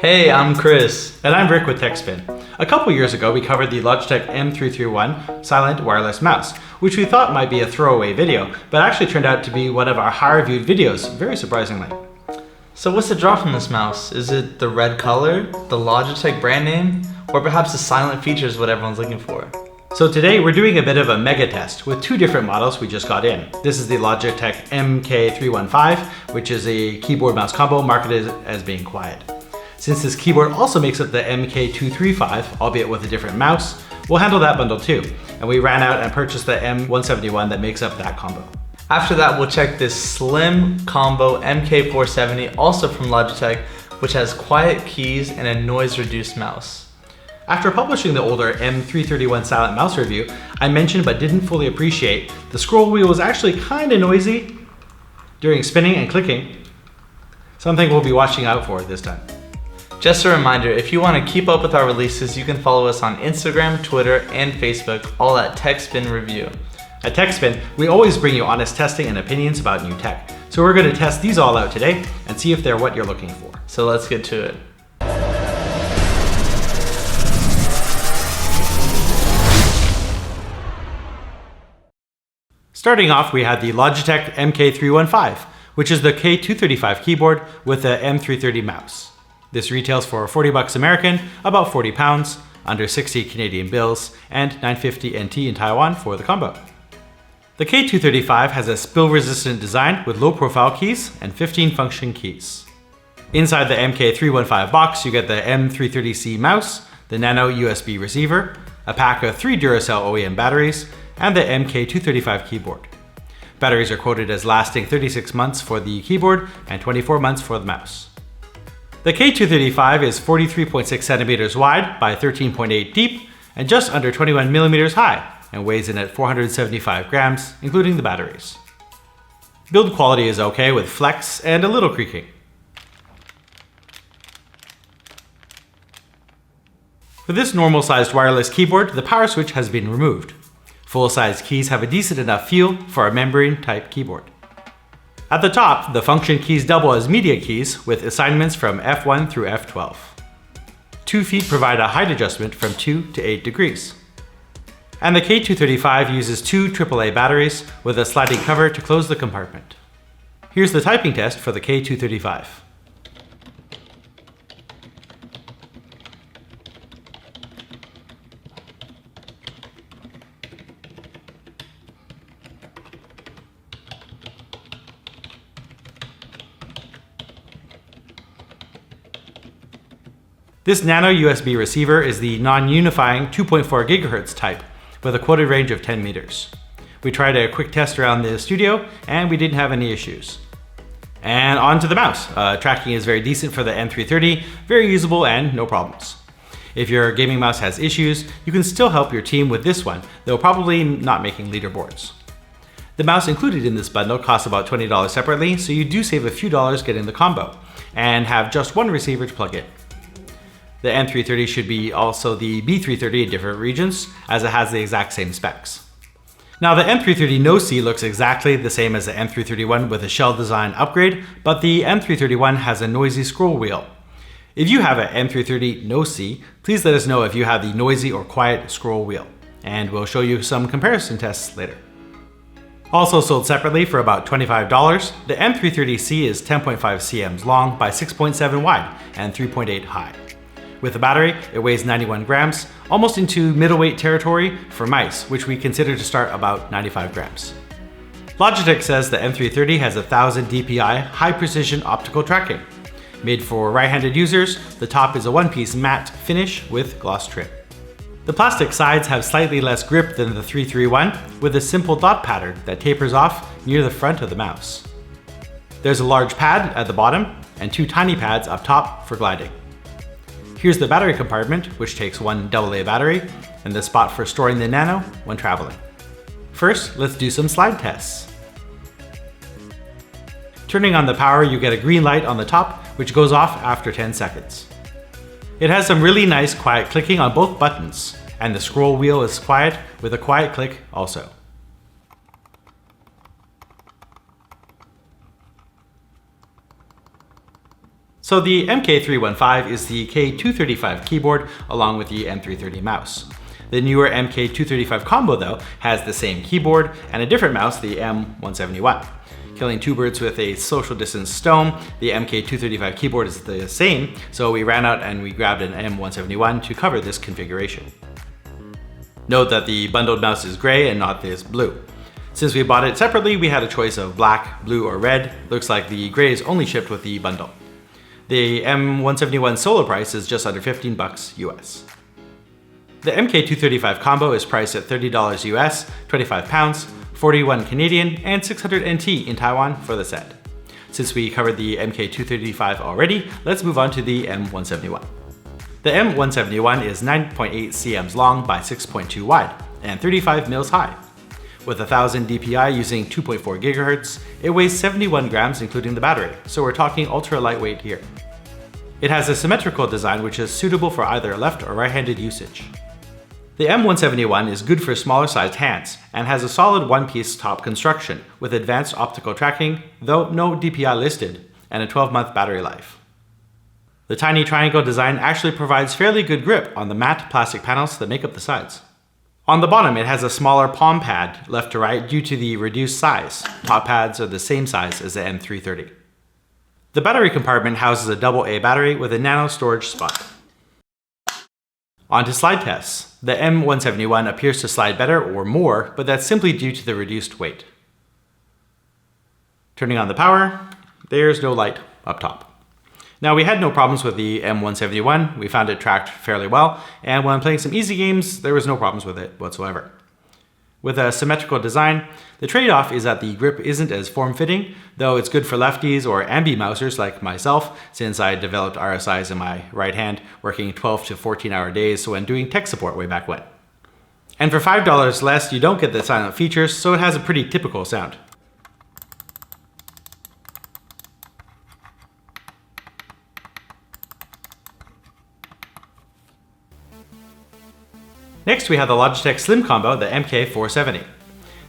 Hey, I'm Chris. And I'm Rick with Techspin. A couple years ago, we covered the Logitech M331 silent wireless mouse, which we thought might be a throwaway video, but actually turned out to be one of our higher viewed videos, very surprisingly. So what's the draw from this mouse? Is it the red color, the Logitech brand name, or perhaps the silent features what everyone's looking for? So today we're doing a bit of a mega test with two different models we just got in. This is the Logitech MK315, which is a keyboard mouse combo marketed as being quiet. Since this keyboard also makes up the MK235, albeit with a different mouse, we'll handle that bundle too. And we ran out and purchased the M171 that makes up that combo. After that, we'll check this slim combo MK470, also from Logitech, which has quiet keys and a noise-reduced mouse. After publishing the older M331 silent mouse review, I mentioned but didn't fully appreciate the scroll wheel was actually kind of noisy during spinning and clicking. Something we'll be watching out for this time. Just a reminder, if you want to keep up with our releases, you can follow us on Instagram, Twitter, and Facebook, all at Techspin Review. At Techspin, we always bring you honest testing and opinions about new tech. So we're going to test these all out today and see if they're what you're looking for. So let's get to it. Starting off, we had the Logitech MK315, which is the K235 keyboard with the M330 mouse. This retails for $40 American, about 40 pounds, under 60 Canadian bills, and 950 NT in Taiwan for the combo. The K235 has a spill-resistant design with low-profile keys and 15 function keys. Inside the MK315 box, you get the M330C mouse, the Nano USB receiver, a pack of 3 Duracell OEM batteries, and the MK235 keyboard. Batteries are quoted as lasting 36 months for the keyboard and 24 months for the mouse. The K235 is 43.6 centimeters wide by 13.8 deep and just under 21 millimeters high and weighs in at 475 grams, including the batteries. Build quality is okay with flex and a little creaking. For this normal-sized wireless keyboard, the power switch has been removed. Full-size keys have a decent enough feel for a membrane-type keyboard. At the top, the function keys double as media keys with assignments from F1 through F12. 2 feet provide a height adjustment from 2 to 8 degrees. And the K235 uses 2 AAA batteries with a sliding cover to close the compartment. Here's the typing test for the K235. This Nano USB receiver is the non-unifying 2.4 GHz type with a quoted range of 10 meters. We tried a quick test around the studio and we didn't have any issues. And on to the mouse. Tracking is very decent for the M330, very usable and no problems. If your gaming mouse has issues, you can still help your team with this one, though probably not making leaderboards. The mouse included in this bundle costs about $20 separately, so you do save a few dollars getting the combo and have just one receiver to plug in. The M330 should be also the B330 in different regions, as it has the exact same specs. Now the M330 No-C looks exactly the same as the M331 with a shell design upgrade, but the M331 has a noisy scroll wheel. If you have an M330 No-C, please let us know if you have the noisy or quiet scroll wheel, and we'll show you some comparison tests later. Also sold separately for about $25, the M330C is 10.5 cms long by 6.7 wide and 3.8 high. With the battery, it weighs 91 grams, almost into middleweight territory for mice, which we consider to start about 95 grams. Logitech says the M330 has 1000 dpi high-precision optical tracking. Made for right-handed users, the top is a one-piece matte finish with gloss trim. The plastic sides have slightly less grip than the 331, with a simple dot pattern that tapers off near the front of the mouse. There's a large pad at the bottom and 2 tiny pads up top for gliding. Here's the battery compartment, which takes one AA battery, and the spot for storing the Nano when traveling. First, let's do some slide tests. Turning on the power, you get a green light on the top, which goes off after 10 seconds. It has some really nice quiet clicking on both buttons, and the scroll wheel is quiet with a quiet click also. So the MK315 is the K235 keyboard along with the M330 mouse. The newer MK235 combo though has the same keyboard and a different mouse, the M171. Killing two birds with a social distance stone, the MK235 keyboard is the same, so we ran out and we grabbed an M171 to cover this configuration. Note that the bundled mouse is gray and not this blue. Since we bought it separately, we had a choice of black, blue, or red. Looks like the gray is only shipped with the bundle. The M171 solo price is just under $15 US. The MK235 combo is priced at $30 US, 25 pounds, 41 Canadian, and 600 NT in Taiwan for the set. Since we covered the MK235 already, let's move on to the M171. The M171 is 9.8 cms long by 6.2 wide and 35 mils high. With 1000 DPI using 2.4 GHz, it weighs 71 grams including the battery, so we're talking ultra lightweight here. It has a symmetrical design which is suitable for either left or right-handed usage. The M171 is good for smaller sized hands and has a solid one-piece top construction with advanced optical tracking, though no DPI listed, and a 12-month battery life. The tiny triangle design actually provides fairly good grip on the matte plastic panels that make up the sides. On the bottom, it has a smaller palm pad left to right due to the reduced size. Top pads are the same size as the M330. The battery compartment houses a AA battery with a nano storage spot. On to slide tests. The M171 appears to slide better or more, but that's simply due to the reduced weight. Turning on the power, there's no light up top. Now, we had no problems with the M171. We found it tracked fairly well, and when playing some easy games, there was no problems with it whatsoever. With a symmetrical design, the trade-off is that the grip isn't as form-fitting, though it's good for lefties or ambi-mousers like myself, since I developed RSIs in my right hand, working 12 to 14-hour days when doing tech support way back when. And for $5 less, you don't get the silent features, so it has a pretty typical sound. Next, we have the Logitech Slim Combo, the MK470.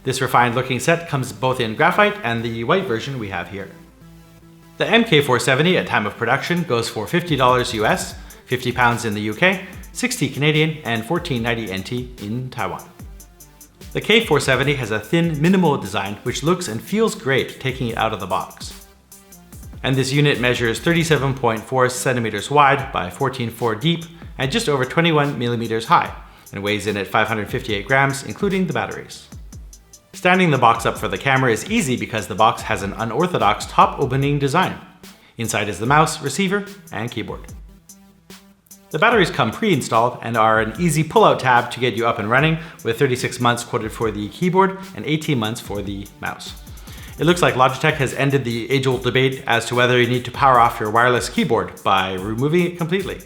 This refined looking set comes both in graphite and the white version we have here. The MK470 at time of production goes for $50 US, 50 pounds in the UK, 60 Canadian, and 14.90 NT in Taiwan. The K470 has a thin, minimal design which looks and feels great taking it out of the box. And this unit measures 37.4 centimeters wide by 14.4 deep and just over 21 millimeters high, and weighs in at 558 grams, including the batteries. Standing the box up for the camera is easy because the box has an unorthodox top opening design. Inside is the mouse, receiver, and keyboard. The batteries come pre-installed and are an easy pull-out tab to get you up and running, with 36 months quoted for the keyboard and 18 months for the mouse. It looks like Logitech has ended the age-old debate as to whether you need to power off your wireless keyboard by removing it completely.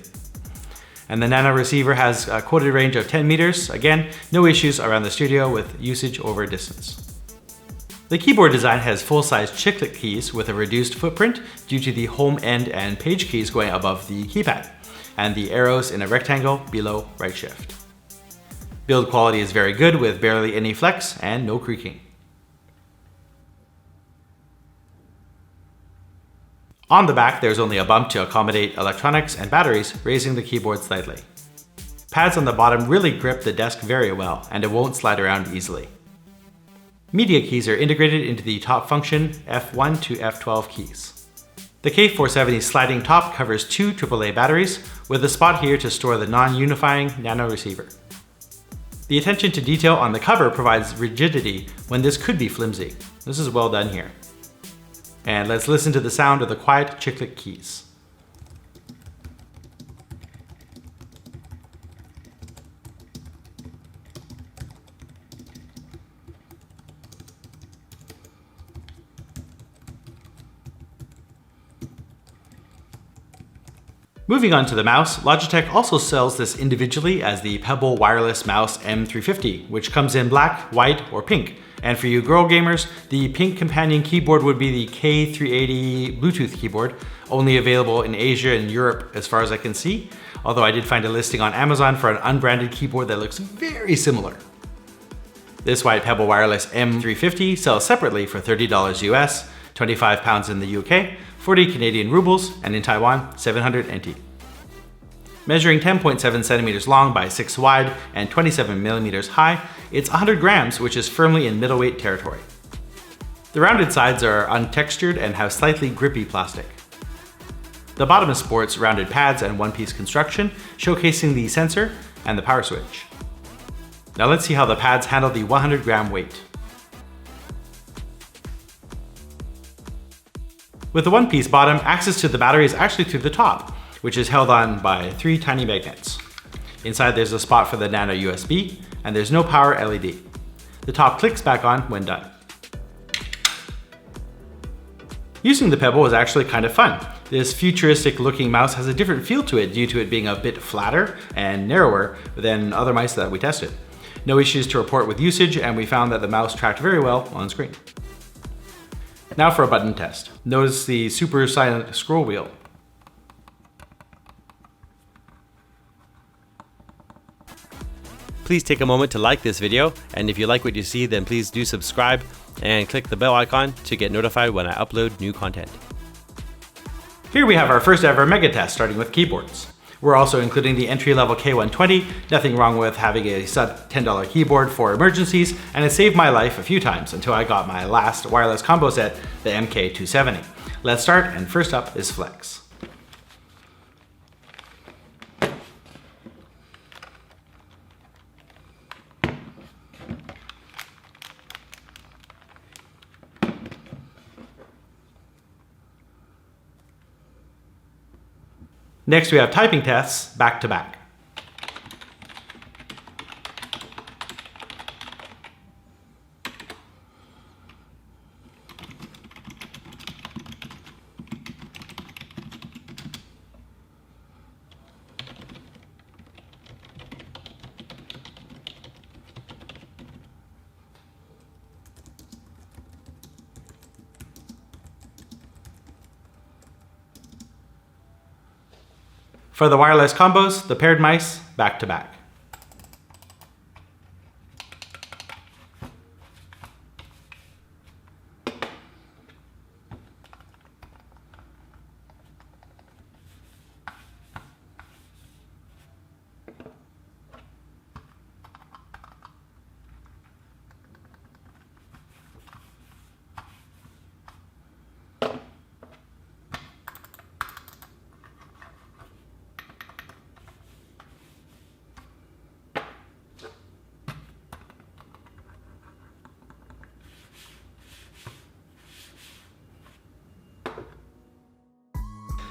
And the Nano receiver has a quoted range of 10 meters. Again, no issues around the studio with usage over distance. The keyboard design has full-size chiclet keys with a reduced footprint due to the home end and page keys going above the keypad, and the arrows in a rectangle below right shift. Build quality is very good with barely any flex and no creaking. On the back, there's only a bump to accommodate electronics and batteries, raising the keyboard slightly. Pads on the bottom really grip the desk very well, and it won't slide around easily. Media keys are integrated into the top function F1 to F12 keys. The K470 sliding top covers two AAA batteries, with a spot here to store the non-unifying nano receiver. The attention to detail on the cover provides rigidity when this could be flimsy. This is well done here. And let's listen to the sound of the quiet chiclet keys. Moving on to the mouse, Logitech also sells this individually as the Pebble Wireless Mouse M350, which comes in black, white, or pink. And for you girl gamers, the pink companion keyboard would be the K380 Bluetooth keyboard, only available in Asia and Europe as far as I can see, although I did find a listing on Amazon for an unbranded keyboard that looks very similar. This white Pebble Wireless M350 sells separately for $30 US, 25 pounds in the UK, 40 Canadian rubles, and in Taiwan, 700 NT. Measuring 10.7 centimeters long by 6 wide and 27 millimeters high, it's 100 grams, which is firmly in middleweight territory. The rounded sides are untextured and have slightly grippy plastic. The bottom sports rounded pads and one-piece construction, showcasing the sensor and the power switch. Now let's see how the pads handle the 100 gram weight. With the one-piece bottom, access to the battery is actually through the top, which is held on by 3 tiny magnets. Inside there's a spot for the nano USB, and there's no power LED. The top clicks back on when done. Using the Pebble was actually kind of fun. This futuristic looking mouse has a different feel to it due to it being a bit flatter and narrower than other mice that we tested. No issues to report with usage, and we found that the mouse tracked very well on screen. Now for a button test. Notice the super silent scroll wheel. Please take a moment to like this video, and if you like what you see, then please do subscribe and click the bell icon to get notified when I upload new content. Here we have our first ever mega test, starting with keyboards. We're also including the entry-level K120, nothing wrong with having a sub $10 keyboard for emergencies, and it saved my life a few times until I got my last wireless combo set, the MK270. Let's start, and first up is Flex. Next we have typing tests back to back. For the wireless combos, the paired mice, back to back.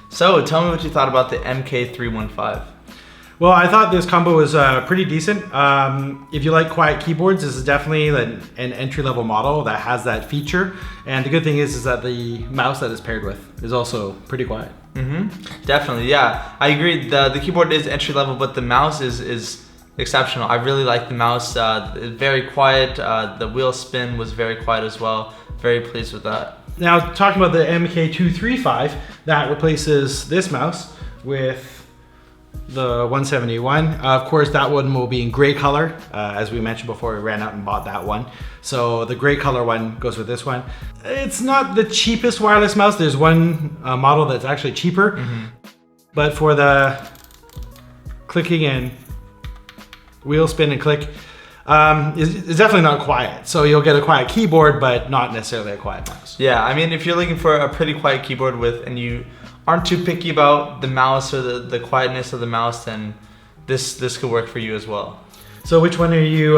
So tell me what you thought about the MK315. Well, I thought this combo was pretty decent. If you like quiet keyboards, this is definitely an entry-level model that has that feature. And the good thing is that the mouse that it's paired with is also pretty quiet. Definitely, yeah. I agree. The keyboard is entry-level, but the mouse is exceptional. I really like the mouse. Very quiet. The wheel spin was very quiet as well. Very pleased with that. Now, talking about the MK235, that replaces this mouse with the 171. Of course, that one will be in gray color. As we mentioned before, we ran out and bought that one. So the gray color one goes with this one. It's not the cheapest wireless mouse. There's one model that's actually cheaper. But for the clicking and wheel spin and click, it's definitely not quiet. So you'll get a quiet keyboard, but not necessarily a quiet mouse. Yeah, I mean, if you're looking for a pretty quiet keyboard and you aren't too picky about the mouse or the quietness of the mouse, then this could work for you as well. So which one are you,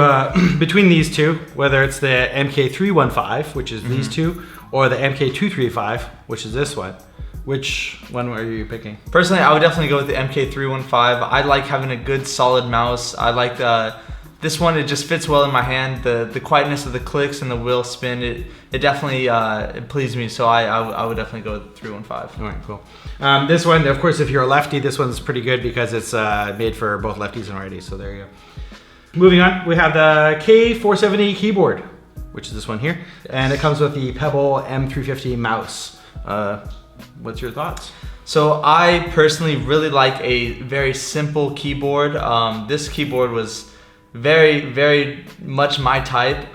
between these two, whether it's the MK315, which is these two, or the MK235, which is this one, which one are you picking? Personally, I would definitely go with the MK315. I like having a good solid mouse. I like this one, it just fits well in my hand. The quietness of the clicks and the wheel spin, it definitely it pleased me. So I would definitely go with 315. All right, cool. This one, of course, if you're a lefty, this one's pretty good because it's made for both lefties and righties. So there you go. Moving on, we have the K470 keyboard, which is this one here, and it comes with the Pebble M350 mouse. What's your thoughts? So I personally really like a very simple keyboard. This keyboard was very, very much my type.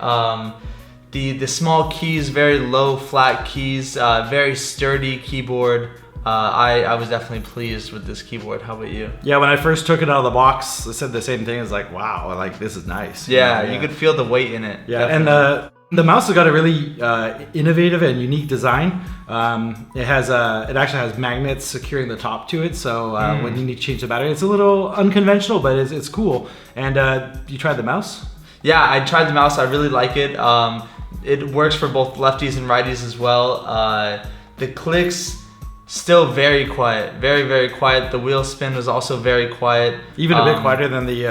the small keys, very low flat keys, very sturdy keyboard. I was definitely pleased with this keyboard. How about you? Yeah, when I first took it out of the box, I said the same thing. It's like, wow, like this is nice. Yeah, you could feel the weight in it. Yeah, definitely. and the mouse has got a really innovative and unique design. It actually has magnets securing the top to it, so when you need to change the battery, it's a little unconventional, but it's cool. And you tried the mouse? Yeah, I tried the mouse. I really like it. It works for both lefties and righties as well. The clicks, still very quiet, very, very quiet. The wheel spin was also very quiet. Even a bit quieter than the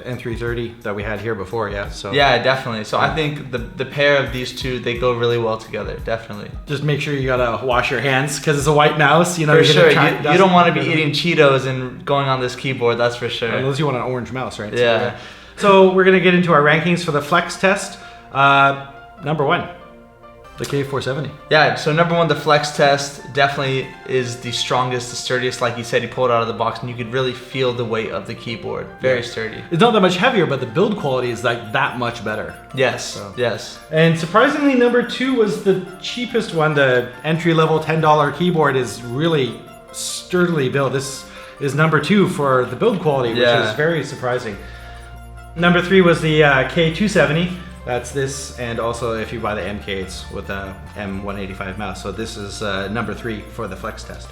M330 that we had here before, yeah. So yeah, definitely. So I think the pair of these two, they go really well together, definitely. Just make sure you gotta wash your hands because it's a white mouse. You know, for sure. You don't want to be eating Cheetos and going on this keyboard, that's for sure. Unless you want an orange mouse, right? Yeah. So we're gonna get into our rankings for the flex test. Number 1. The K470. Yeah, so number 1, the flex test definitely is the strongest, the sturdiest. Like you said, he pulled it out of the box and you could really feel the weight of the keyboard. Very sturdy. It's not that much heavier, but the build quality is like that much better. Yes, yes. And surprisingly, number 2 was the cheapest one. The entry-level $10 keyboard is really sturdily built. This is number 2 for the build quality, which is very surprising. Number 3 was the K270. That's this, and also if you buy the MK, it's with the M185 mouse. So this is number 3 for the flex test.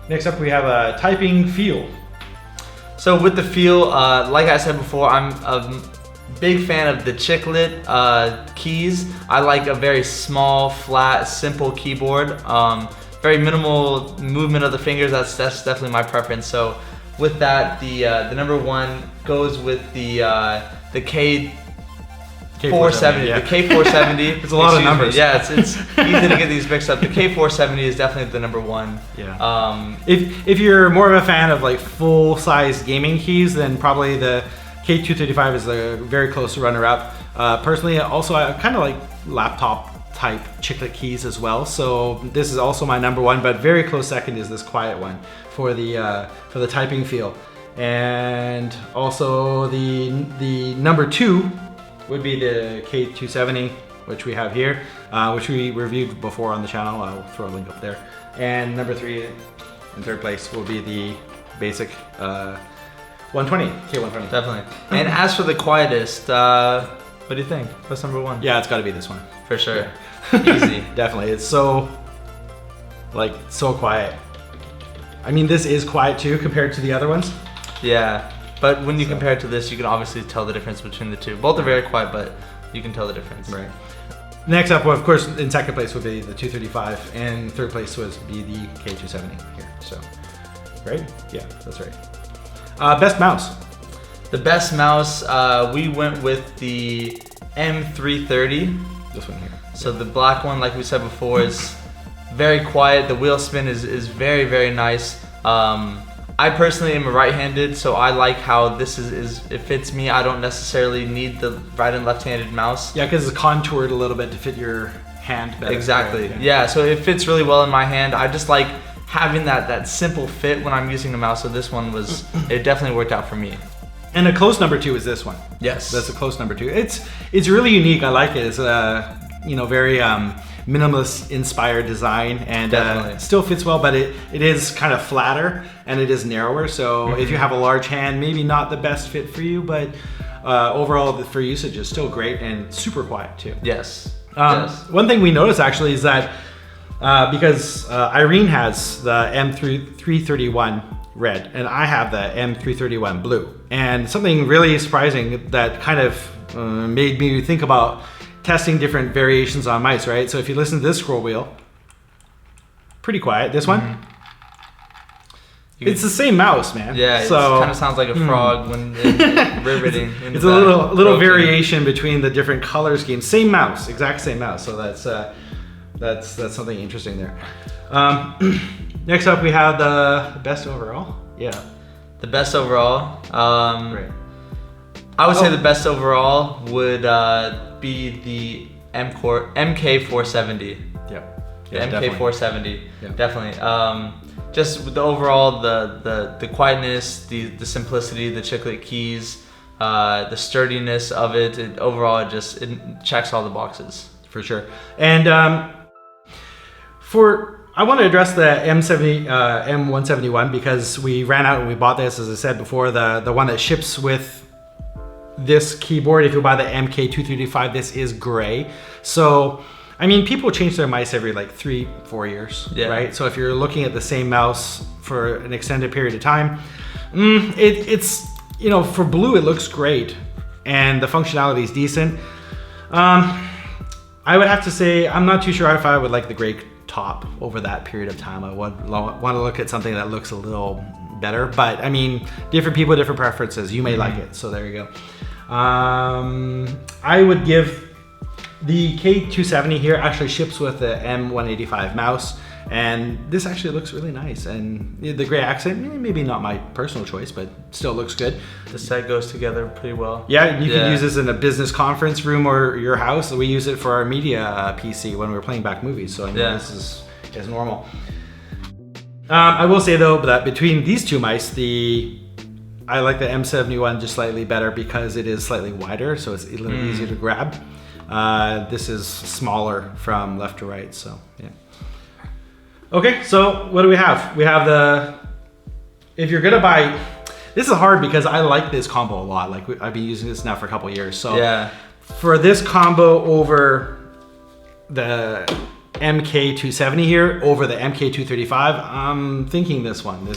Next up, we have a typing feel. So with the feel, like I said before, I'm a big fan of the chiclet keys. I like a very small, flat, simple keyboard. Very minimal movement of the fingers. That's definitely my preference. So with that, the number 1 goes with the K470. Yeah. The K470. It's a lot of numbers. Yeah, it's easy to get these mixed up. The K470 is definitely the number 1. Yeah. If you're more of a fan of like full-size gaming keys, then probably the K235 is a very close runner-up. Personally, also I kind of like laptop-type chiclet keys as well. So this is also my number 1, but very close second is this quiet one for the typing feel. And also the number 2 would be the K270, which we have here, which we reviewed before on the channel. I'll throw a link up there. And number 3 in third place will be the basic 120, K120. Definitely. And as for the quietest, what do you think? What's number 1? Yeah, it's got to be this one. For sure. Yeah. Easy. Definitely. It's so quiet. I mean, this is quiet too compared to the other ones. Yeah. But when you compare it to this, you can obviously tell the difference between the two. Both are very quiet, but you can tell the difference. Right. Next up, well, of course, in second place would be the 235, and third place would be the K270 here. So, right? Yeah, that's right. Best mouse. The best mouse, we went with the M330. This one here. So the black one, like we said before, is very quiet. The wheel spin is very, very nice. I personally am right-handed, so I like how this it fits me. I don't necessarily need the right and left-handed mouse. Yeah, because it's contoured a little bit to fit your hand better. Exactly. Yeah, so it fits really well in my hand. I just like having that simple fit when I'm using the mouse. So this one it definitely worked out for me. And a close number 2 is this one. Yes. That's a close number 2. It's really unique. I like it. It's very minimalist inspired design, and still fits well, but it is kind of flatter and it is narrower. So if you have a large hand, maybe not the best fit for you, but overall for usage is still great and super quiet too. Yes. One thing we noticed actually is that because Irene has the M331 red and I have the M331 blue, and something really surprising that kind of made me think about testing different variations on mice, right? So if you listen to this scroll wheel, pretty quiet. This one, it's the same mouse, man. Yeah, it kind of sounds like a frog when riveting. It's a little variation between the different color schemes. Same mouse, exact same mouse. So that's something interesting there. Next up, we have the best overall. Yeah, the best overall. Great. I would say the best overall would be the MK470. Yep. The MK470. Yep. Definitely. Just with the overall, the quietness, the simplicity, the chiclet keys, the sturdiness of it. Overall, it checks all the boxes. For sure. And I want to address the M171 because we ran out and we bought this, as I said before, the one that ships with this keyboard. If you buy the MK315, this is gray. So, I mean, people change their mice every like 3-4 years, right? So if you're looking at the same mouse for an extended period of time, it's, you know, for blue, it looks great and the functionality is decent. I would have to say, I'm not too sure if I would like the gray top over that period of time. I would want to look at something that looks a little better, but I mean, different people, different preferences. You may like it, so there you go. I would give the K270 here actually ships with the M185 mouse, and this actually looks really nice. And the gray accent, maybe not my personal choice, but still looks good. The set goes together pretty well. Yeah, you can use this in a business conference room or your house. We use it for our media PC when we're playing back movies. So I mean, this is normal. I will say though that between these two mice, I like the M71 just slightly better because it is slightly wider, so it's a little easier to grab. This is smaller from left to right, so yeah. Okay, so what do we have? We have if you're gonna buy, this is hard because I like this combo a lot. Like I've been using this now for a couple of years. So for this combo over the MK270 here, over the MK235, I'm thinking this one.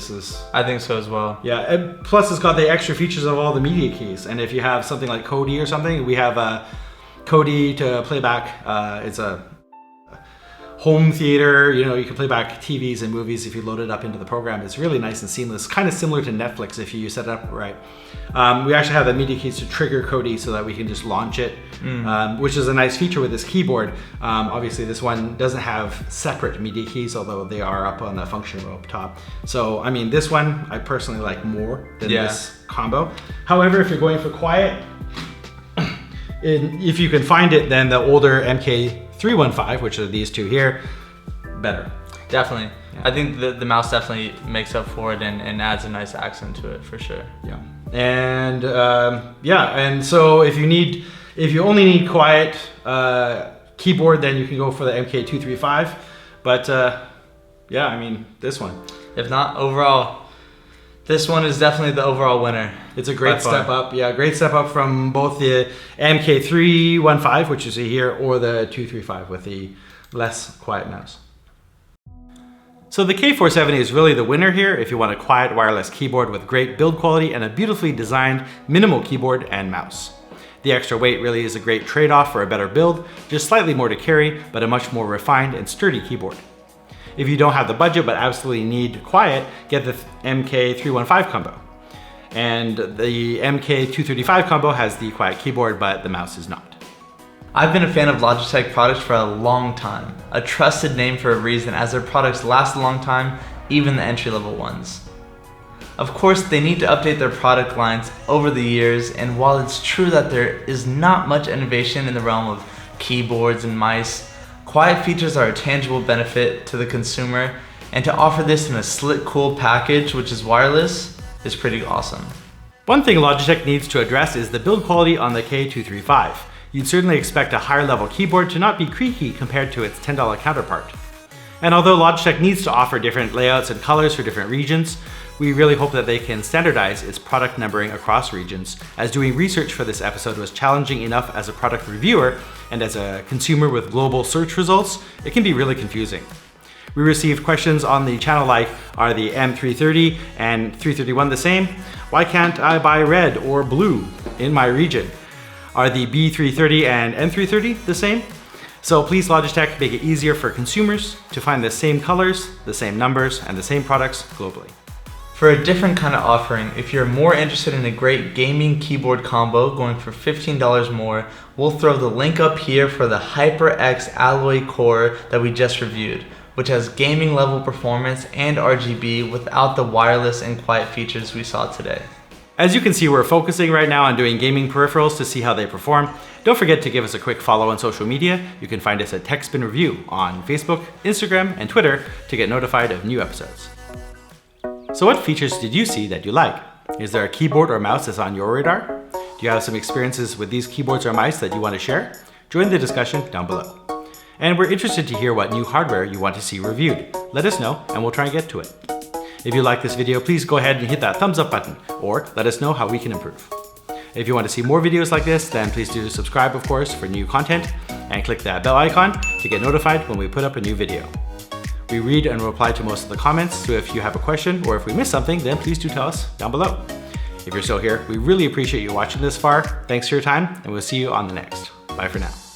I think so as well. Yeah, and plus it's got the extra features of all the media keys. And if you have something like Kodi or something, we have Kodi to play back. It's a home theater, you know, you can play back TVs and movies if you load it up into the program. It's really nice and seamless, kind of similar to Netflix if you set it up right. We actually have the media keys to trigger Kodi so that we can just launch it, which is a nice feature with this keyboard. Obviously this one doesn't have separate media keys, although they are up on the function row up top. So, I mean, this one I personally like more than this combo. However, if you're going for quiet, if you can find it, then the older MK315, which are these two here, better. Definitely. Yeah. I think the mouse definitely makes up for it and adds a nice accent to it for sure. Yeah. And and so if you only need quiet keyboard, then you can go for the MK235. But yeah, I mean, this one. If not, overall, this one is definitely the overall winner. It's a great step up. Yeah, great step up from both the MK315, which you see here, or the 235 with the less quiet mouse. So the K470 is really the winner here if you want a quiet wireless keyboard with great build quality and a beautifully designed minimal keyboard and mouse. The extra weight really is a great trade-off for a better build, just slightly more to carry, but a much more refined and sturdy keyboard. If you don't have the budget but absolutely need quiet, get the MK315 combo. And the MK235 combo has the quiet keyboard, but the mouse is not. I've been a fan of Logitech products for a long time. A trusted name for a reason, as their products last a long time, even the entry-level ones. Of course, they need to update their product lines over the years, and while it's true that there is not much innovation in the realm of keyboards and mice, quiet features are a tangible benefit to the consumer, and to offer this in a slick, cool package, which is wireless, is pretty awesome. One thing Logitech needs to address is the build quality on the K235. You'd certainly expect a higher level keyboard to not be creaky compared to its $10 counterpart. And although Logitech needs to offer different layouts and colors for different regions, we really hope that they can standardize its product numbering across regions, as doing research for this episode was challenging enough as a product reviewer, and as a consumer with global search results, it can be really confusing. We received questions on the channel like, are the M330 and 331 the same? Why can't I buy red or blue in my region? Are the B330 and N330 the same? So please Logitech, make it easier for consumers to find the same colors, the same numbers, and the same products globally. For a different kind of offering, if you're more interested in a great gaming keyboard combo going for $15 more, we'll throw the link up here for the HyperX Alloy Core that we just reviewed, which has gaming level performance and RGB without the wireless and quiet features we saw today. As you can see, we're focusing right now on doing gaming peripherals to see how they perform. Don't forget to give us a quick follow on social media. You can find us at Techspin Review on Facebook, Instagram, and Twitter to get notified of new episodes. So what features did you see that you like? Is there a keyboard or mouse that's on your radar? Do you have some experiences with these keyboards or mice that you want to share? Join the discussion down below. And we're interested to hear what new hardware you want to see reviewed. Let us know and we'll try and get to it. If you like this video, please go ahead and hit that thumbs up button, or let us know how we can improve. If you want to see more videos like this, then please do subscribe, of course, for new content, and click that bell icon to get notified when we put up a new video. We read and reply to most of the comments, so if you have a question or if we miss something, then please do tell us down below. If you're still here, we really appreciate you watching this far. Thanks for your time, and we'll see you on the next. Bye for now.